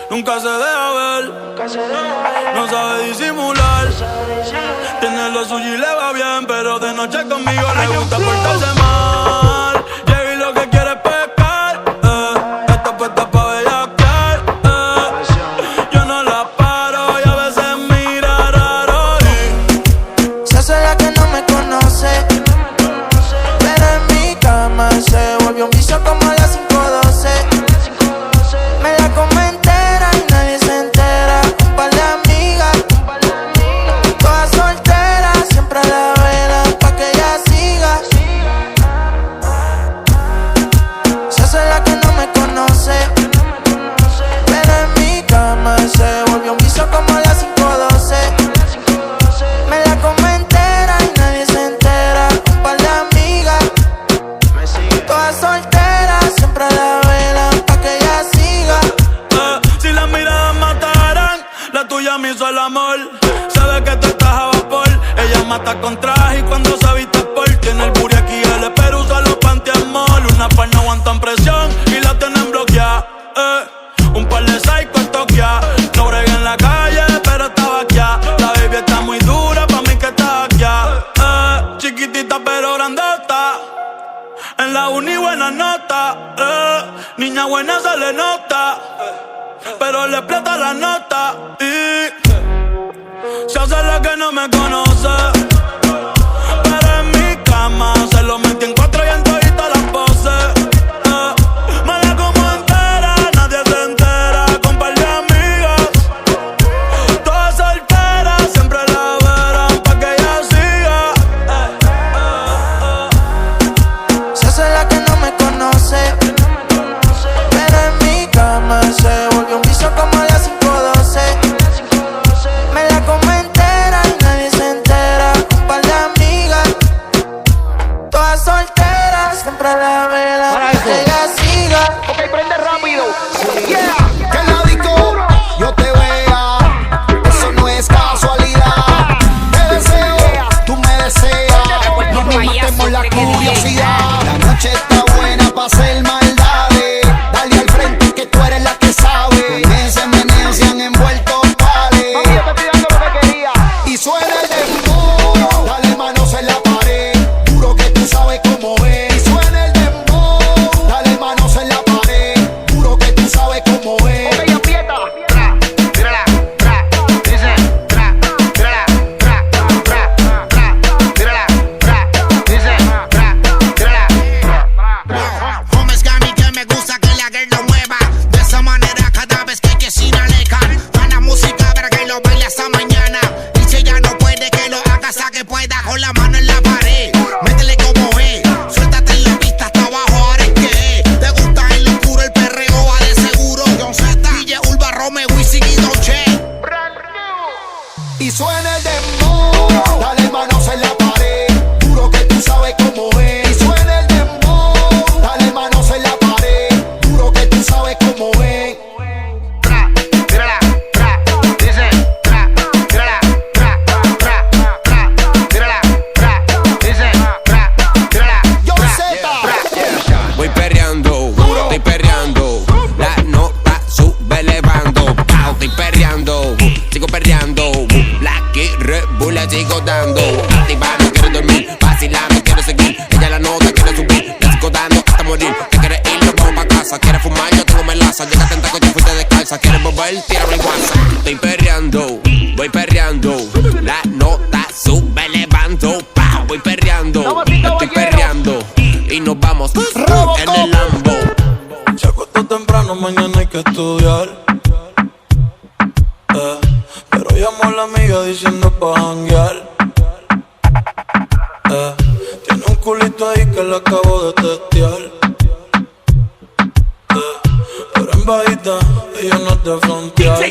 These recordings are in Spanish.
Nunca se deja ver, no sabe disimular. Tiene lo suyo y le va bien, pero de noche conmigo le gusta portarse mal. Llega y lo que quiere es pescar, está puesta pa' bellaquear, yo no la paro y a veces mira raro y se hace la que no me conoce, pero en mi cama se volvió un vicio como a las 5:12. Me la come entera y nadie se entera. Un par de amigas, todas solteras, siempre a la vela pa' que ella siga. Se hace la que no me conoce, pero en mi cama se volvió un vicio como a las 5:12. Me la come entera y nadie se entera. Un par de amigas, todas solteras, siempre a la vela pa' que ella siga. Si las miradas mataran, la tuya me hizo el amor. Sabe que tú estás a vapor. Ella mata con traje y cuando se viste por. Tiene el booty aquí, el espero usa los pantiamol. Una par no aguantan presión y la tienen bloqueada. Un par de psychos toquea. No bregué en la calle, pero estaba aquí. La baby está muy dura, pa' mí que está aquí. Chiquitita pero grandota. En la uni buena nota, niña buena se le nota, pero le explota la nota y se hace la que no me conoce, pero en mi cama se lo metí en 4 y en todita las poses. Me la como entera, nadie se entera, con par de amigas, todas solteras, siempre la verán pa' que ella siga. Se hace la que no me conoce, pero en mi cama se volvió un vicio como a las 5:12. Me la come entera y nadie se entera. Un par de amigas, todas solteras, siempre a la vela pa' que ella siga. Ok, prende rápido. Yeah. Que en la disco yo te vea, eso no es casualidad. Te deseo, tú me deseas, no nos matemos la curiosidad. La noche está buena pa' hacer maldades. Dale al frente que tú eres la que sabe. En ese meneo se han envuelto pales. Mami, yo te estoy dando lo que quería. Y suena el dembow, dale manos en la pared. Duro que tú sabes cómo es. Y suena el dembow, dale manos en la pared. Duro que tú sabes cómo es. Ok, aprieta. Tra, tírala, tra, dice, tra, tírala, tra, tra, tra, tírala, tra, dice, tra, tírala, tra. Hombres que a mí que me gusta que la girl lo mueva. De esa manera cada vez que China le can. Gana música para que lo baile hasta mañana. Y si ella no puede que lo haga hasta que pueda. Con la mano en la pared, métele como es. Suéltate en la pista hasta abajo, ahora es que es. Te gusta en lo oscuro el perreo, va de seguro. John Z, DJ Urba, Romeo, Wisin y Dolce. Y suena el dembow, dale manos en la pared. Duro que tú sabes cómo es. Y suena el dembow, dale manos en la pared. Duro que tú sabes cómo es. Tra, tírala, tra, dice, tra, tírala, tra, tra, tra, tírala, tra, dice, tra, tírala. John Z. Voy perreando, estoy perreando, la nota sube elevando, estoy perreando, sigo perreando, la que Red Bull la sigo dando, activa no quiero dormir, vacilando quiero seguir, ella la nota quiere subir, la sigo dando hasta morir, te quieres ir, nos vamos pa' casa, quieres fumar, yo tengo melaza, llegaste en taco, yo fuiste descalza, quieres volver, tírame el WhatsApp, estoy perreando, voy perreando, la nota sube elevando, voy perreando, estoy perreando, y nos vamos en el Lambo. se acostó temprano, mañana hay que estudiar. Pero llamó a la amiga diciendo pa' janguear. Tiene un culito ahí que le acabo de testear. Pero en bajita, ella no es de frontear.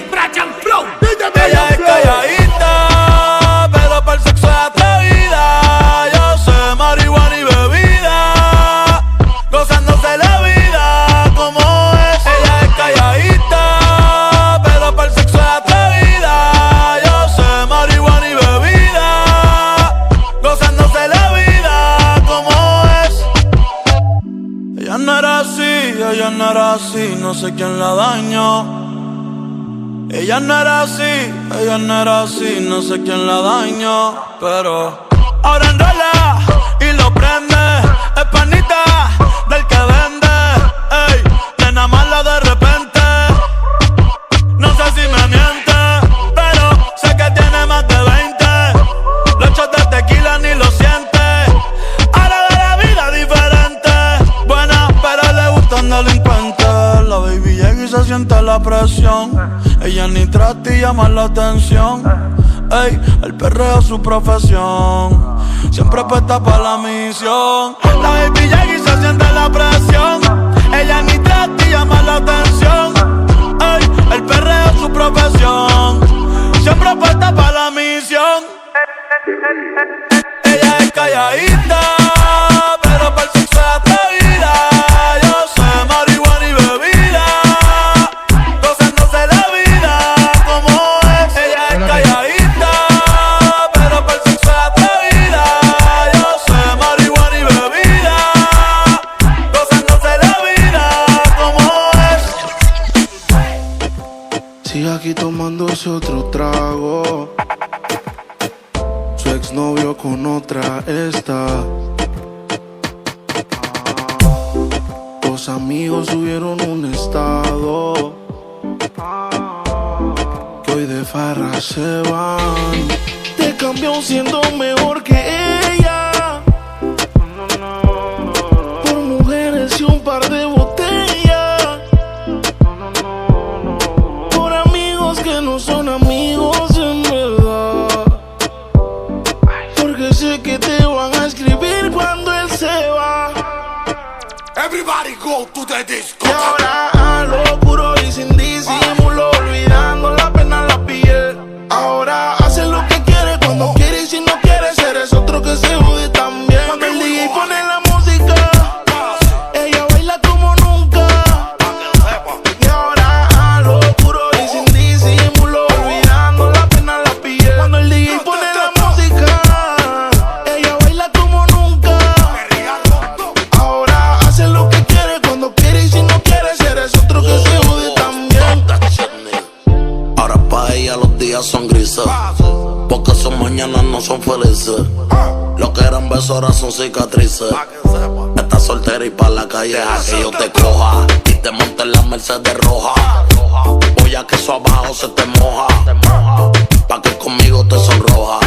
Ella es calladita, pero para el sexo es atrevida. Yo sé marihuana y bebida, gozándose la vida como es. Ella es calladita, pero para el sexo es atrevida. Yo sé marihuana y bebida. no sé quién la dañó. Ella no era así, no sé quién la dañó. Pero ahora enrola y lo prende. Es panita del que vende. Ey, nena mala de repente. No sé si me miente, pero sé que tiene más de 20. Los shots de tequila ni lo siente. Ahora ve la vida diferente. Buena, pero le gustan delincuentes. La baby llega y se siente la presión. Ella ni trata y llama la atención. Ey, el perreo es su profesión. Siempre puesta para la misión. La baby llega y se siente la presión. Ella ni trata y llama la atención. Ey, el perreo es su profesión. Siempre puesta para la misión. Ella es calladita, pero para el sexo es atrevida. Yo sé marihuana y bebida, gozándose la vida como es. Ella es calladita, pero para el sexo es atrevida. Yo sé marihuana y bebida, gozándose la vida como es. Sigue aquí tomándose otro trago. Su exnovio con otra está. Los amigos subieron un estado que hoy de farra se van. Te cambió siendo mejor que ella, por mujeres y un par de botellas, por amigos que no son amigos en verdad. Porque sé que te van a escribir cuando él se va. Everybody go to the disco. Y ahora a lo puro y sin disimulo, olvidando la pena en la piel. Ahora hace lo que quiere cuando quiere y si no quiere, eres otro que se jode también. Cuando el DJ pone la música, ella baila como nunca. Y ahora a lo puro y sin disimulo, olvidando la pena en la piel. Cuando el DJ pone la música, ella baila como nunca. Ahora hace lo que quiere cuando quiere y si no quiere, eres otro que se jode también. Ahora pa' ella los días son grises, porque sus mañanas no son felices. Lo que eran besos ahora son cicatrices. Estás soltera y pa' la calle deja que yo te coja y te monte en la Mercedes roja. Voy a que eso abajo se te moja, pa' que conmigo te sonroja.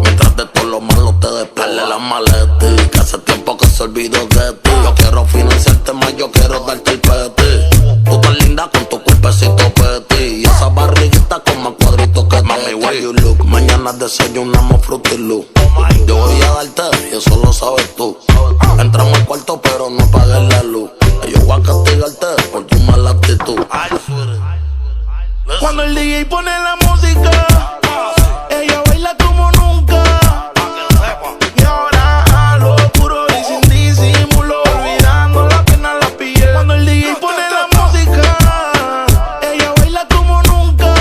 Mientras de todo lo malo te despele la maleta, que hace tiempo que se olvidó de ti. Yo quiero financiarte más, yo quiero darte el peti. Tú tan linda con tu cuerpecito peti y esa barriguita con más cuadritos que mami, why you look. Mañana desayunamos Fruity Loop. Yo voy a darte y eso lo sabes tú. Entramos al cuarto pero no apagues la luz. Yo voy a castigarte por tu mala actitud. Cuando el DJ pone la música, ella baila como nunca. Y ahora a lo puro y sin disimulo, olvidando la pena en la piel. Cuando el DJ pone la música, ella baila como nunca.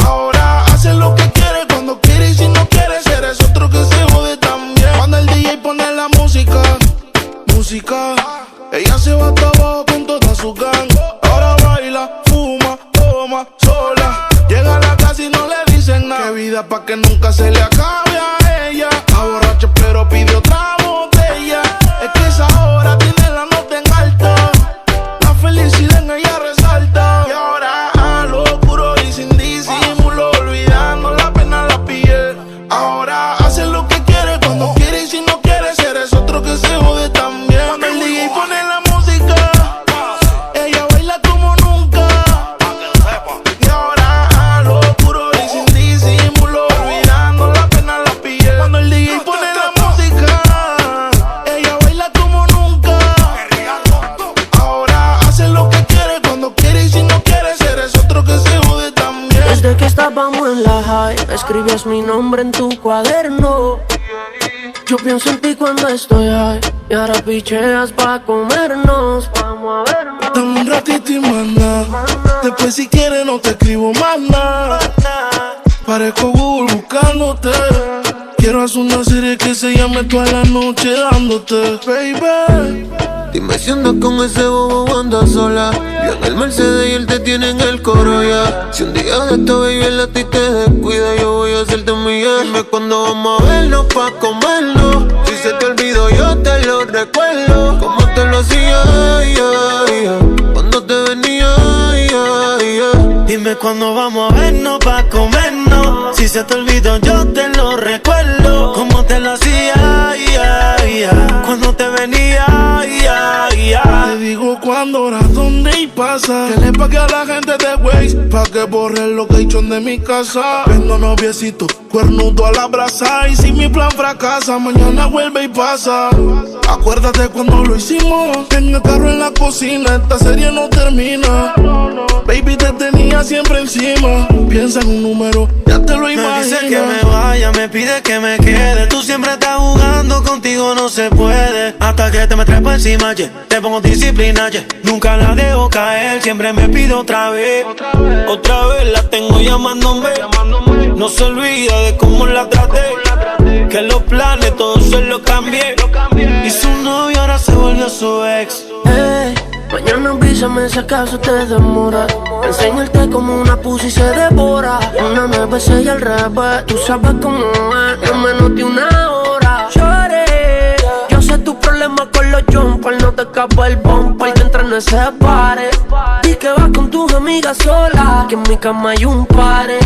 Ahora hace lo que quiere cuando quiere y si no quiere, eres otro que se jode también. Cuando el DJ pone la música, ella se va hasta abajo con toda su gang. Ahora baila, fuma, toma, sola. Llega a la casa y no le dicen nada. Qué vida pa' que nunca se le acabe a ella. Está borracha pero pide otra botella. Es que esa hora tiene la nota en alta. La felicidad en ella resalta. Y ahora a lo puro y sin disimulo, olvidando la pena en la piel. Ahora hace lo que quiere cuando quiere y si no quiere, eres otro que se jode también. Cuando el DJ pone la música, ella baila como nunca. Y ahora a lo puro y sin disimulo, olvidando la pena en la piel. Cuando el DJ pone la música, ella baila como nunca. Ahora hace lo que quiere cuando quiere y si no quiere, eres otro que se jode también. Desde que estábamos en la high, escribías mi nombre en tu cuaderno. Yo pienso en ti cuando estoy high y ahora picheas pa' comernos. Vamos a vernos. Dame un ratito y manda. Después si quieres no te escribo más nada. Parezco Google buscándote. Quiero hacer una serie que se llame Toda la noche dándote. Baby, Dime si andas con ese bobo o andas sola. Yo en el Mercedes y él te tiene en el coro ya. Si un día de esta baby él a ti te descuida, yo voy a hacerte millar. Dime cuándo vamos a vernos pa' comernos. Si se te olvidó yo te lo recuerdo. Como te lo hacía, cuando te venía, Dime cuándo vamos a vernos pa' comernos. Si se te olvidó yo te lo recuerdo. Como te lo hacía, cuando te venía, Te digo cuándo, hora, dónde y pasa. Que le pague a la gente de Waze pa' que borre el location de mi casa. Vendo noviecito, cuernudo a la brasa. Y si mi plan fracasa, mañana vuelve y pasa. Acuérdate cuando lo hicimos en el carro, en la cocina. Esta serie no termina. Baby, te tenía siempre encima. Piensa en un número, ya te lo imaginas. Me dice que me vaya, me pide que me quede. Tú siempre estás jugando, contigo no se puede. Hasta que te me trepo encima, yeah. Te pongo disciplina, yeah. Nunca la dejo caer, siempre me pido otra vez. Otra vez la tengo llamándome. No se olvida de cómo la traté. Que los planes todos se los cambié. Y su novio ahora se volvió su ex. Mañana avísame si acaso te demora. Enseñarte como una pussy se devora. Una 9-6 al revés, tú sabes cómo es. En menos de una hora. Lloré. Yo sé tu problema con los jumpers. No te escapa el bumper que entra en ese pare. Di que vas con tus amigas solas, que en mi cama hay un pare.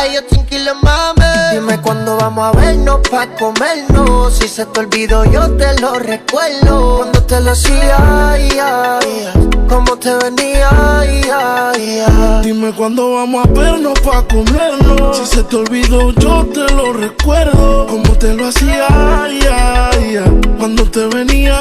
Ellos tranquilos, mami. Dime cuándo vamos a vernos pa' comernos. Si se te olvidó yo te lo recuerdo. Cuando te lo hacía, como te venía, Dime cuándo vamos a vernos pa' comernos. Si se te olvidó yo te lo recuerdo. Como te lo hacía, cuando te venía,